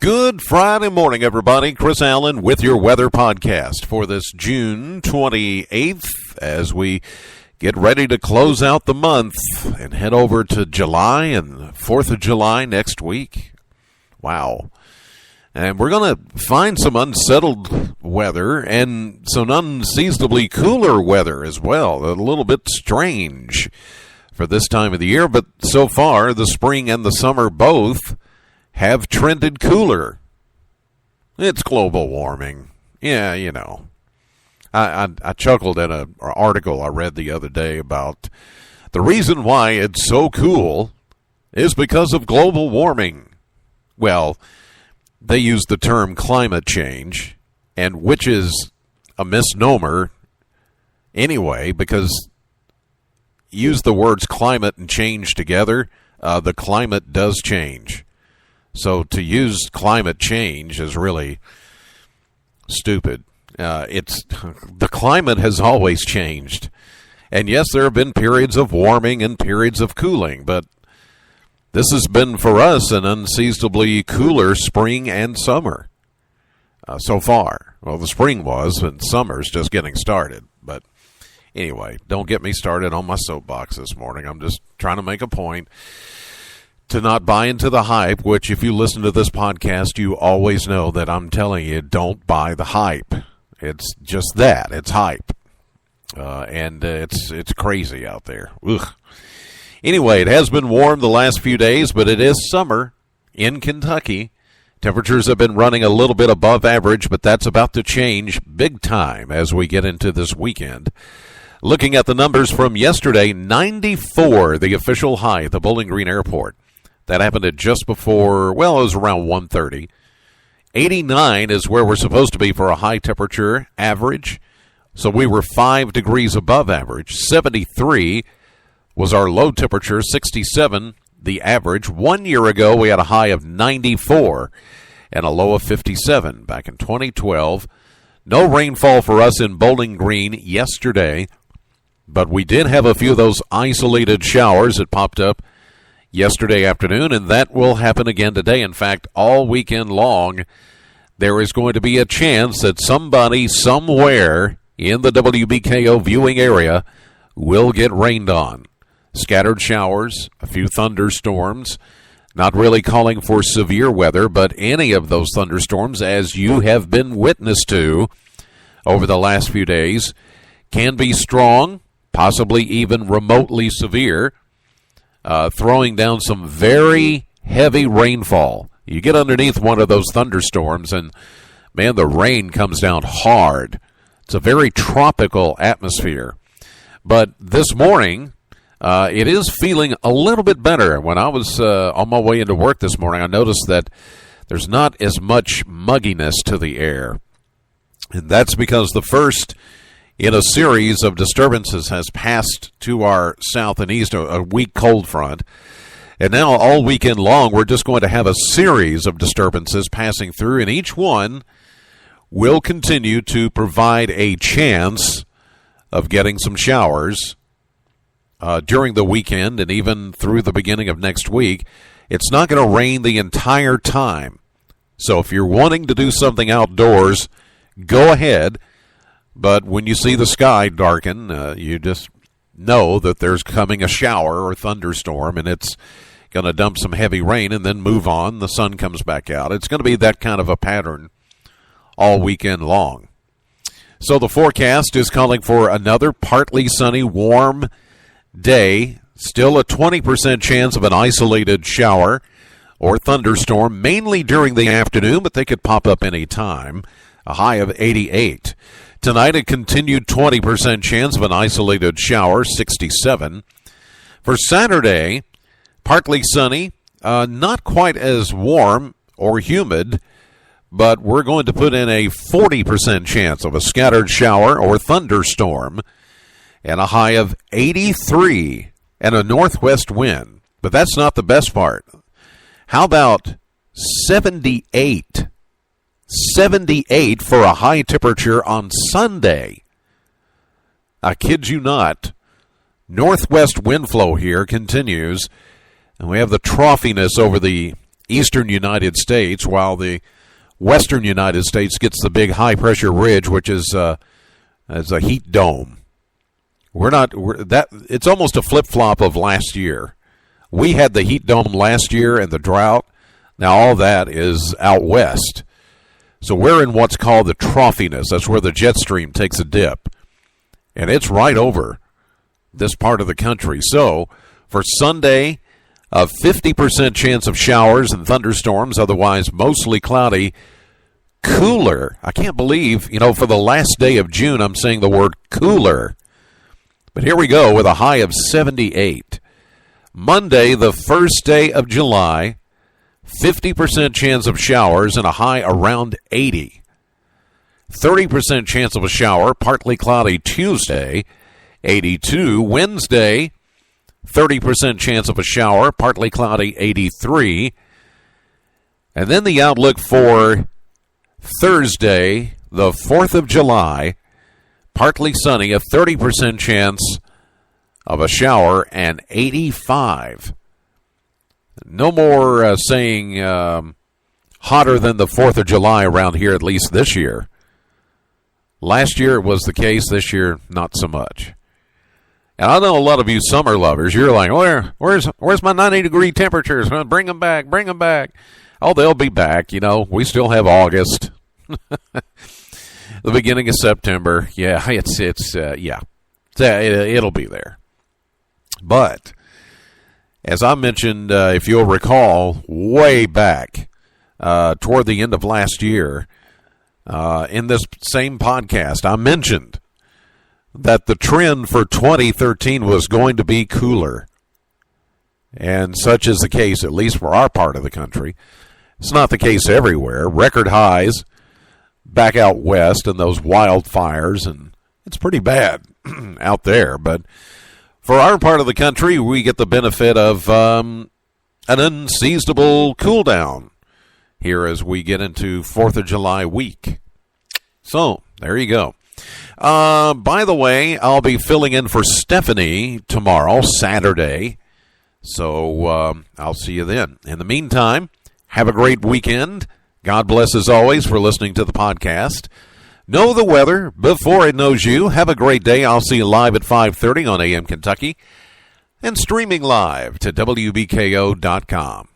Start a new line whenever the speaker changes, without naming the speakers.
Good Friday morning, everybody. Chris Allen with your weather podcast for this June 28th as we get ready to close out the month and head over to July and 4th of July next week. Wow. And we're going to find some unsettled weather and some unseasonably cooler weather as well. A little bit strange for this time of the year, but so far the spring and the summer both have trended cooler. It's global warming. Yeah, you know. I chuckled at an article I read the other day about the reason why it's so cool is because of global warming. Well, they use the term climate change, and which is a misnomer anyway, because use the words climate and change together, the climate does change. So to use climate change is really stupid. The climate has always changed. And yes, there have been periods of warming and periods of cooling, but this has been for us an unseasonably cooler spring and summer so far. Well, the spring was, and summer's just getting started. But anyway, don't get me started on my soapbox this morning. I'm just trying to make a point to not buy into the hype, which if you listen to this podcast, you always know that I'm telling you, don't buy the hype. It's just that. It's hype. And it's crazy out there. Ugh. Anyway, it has been warm the last few days, but it is summer in Kentucky. Temperatures have been running a little bit above average, but that's about to change big time as we get into this weekend. Looking at the numbers from yesterday, 94, the official high at the Bowling Green Airport. That happened at just before, well, it was around 1:30. 89 is where we're supposed to be for a high temperature average. So we were 5 degrees above average. 73 was our low temperature. 67, the average. 1 year ago, we had a high of 94 and a low of 57 back in 2012. No rainfall for us in Bowling Green yesterday, but we did have a few of those isolated showers that popped up yesterday afternoon, and that will happen again today. In fact, all weekend long, there is going to be a chance that somebody somewhere in the WBKO viewing area will get rained on. Scattered showers, a few thunderstorms, not really calling for severe weather, but any of those thunderstorms, as you have been witness to over the last few days, can be strong, possibly even remotely severe, throwing down some very heavy rainfall. You get underneath one of those thunderstorms, and, man, the rain comes down hard. It's a very tropical atmosphere. But this morning, it is feeling a little bit better. When I was on my way into work this morning, I noticed that there's not as much mugginess to the air. And that's because the first in a series of disturbances has passed to our south and east, a weak cold front. And now all weekend long, we're just going to have a series of disturbances passing through, and each one will continue to provide a chance of getting some showers during the weekend and even through the beginning of next week. It's not going to rain the entire time. So if you're wanting to do something outdoors, go ahead. But when you see the sky darken, you just know that there's coming a shower or thunderstorm, and it's going to dump some heavy rain and then move on. The sun comes back out. It's going to be that kind of a pattern all weekend long. So the forecast is calling for another partly sunny, warm day. Still a 20% chance of an isolated shower or thunderstorm, mainly during the afternoon, but they could pop up any time. A high of 88. Tonight, a continued 20% chance of an isolated shower, 67. For Saturday, partly sunny, not quite as warm or humid, but we're going to put in a 40% chance of a scattered shower or thunderstorm, and a high of 83 and a northwest wind. But that's not the best part. How about 78? 78 for a high temperature on Sunday. I kid you not. Northwest wind flow here continues, and we have the troughiness over the eastern United States, while the western United States gets the big high-pressure ridge, which is as a heat dome. It's almost a flip-flop of last year. We had the heat dome last year and the drought. Now all that is out west. So we're in what's called the troughiness. That's where the jet stream takes a dip. And it's right over this part of the country. So for Sunday, a 50% chance of showers and thunderstorms, otherwise mostly cloudy. Cooler. I can't believe, for the last day of June, I'm saying the word cooler. But here we go with a high of 78. Monday, the first day of July, 50% chance of showers and a high around 80. 30% chance of a shower, partly cloudy Tuesday, 82. Wednesday, 30% chance of a shower, partly cloudy, 83. And then the outlook for Thursday, the 4th of July, partly sunny, a 30% chance of a shower, and 85. No more saying hotter than the 4th of July around here, at least this year. Last year it was the case. This year, not so much. And I know a lot of you summer lovers, you're like, where's my 90-degree temperatures? Bring them back, bring them back. Oh, they'll be back. We still have August. The beginning of September. Yeah, it'll be there. But as I mentioned, if you'll recall, way back toward the end of last year, in this same podcast, I mentioned that the trend for 2013 was going to be cooler. And such is the case, at least for our part of the country. It's not the case everywhere. Record highs back out west and those wildfires, and it's pretty bad out there. But for our part of the country, we get the benefit of an unseasonable cool down here as we get into 4th of July week. So, there you go. By the way, I'll be filling in for Stephanie tomorrow, Saturday. So, I'll see you then. In the meantime, have a great weekend. God bless as always for listening to the podcast. Know the weather before it knows you. Have a great day. I'll see you live at 5:30 on AM Kentucky and streaming live to WBKO.com.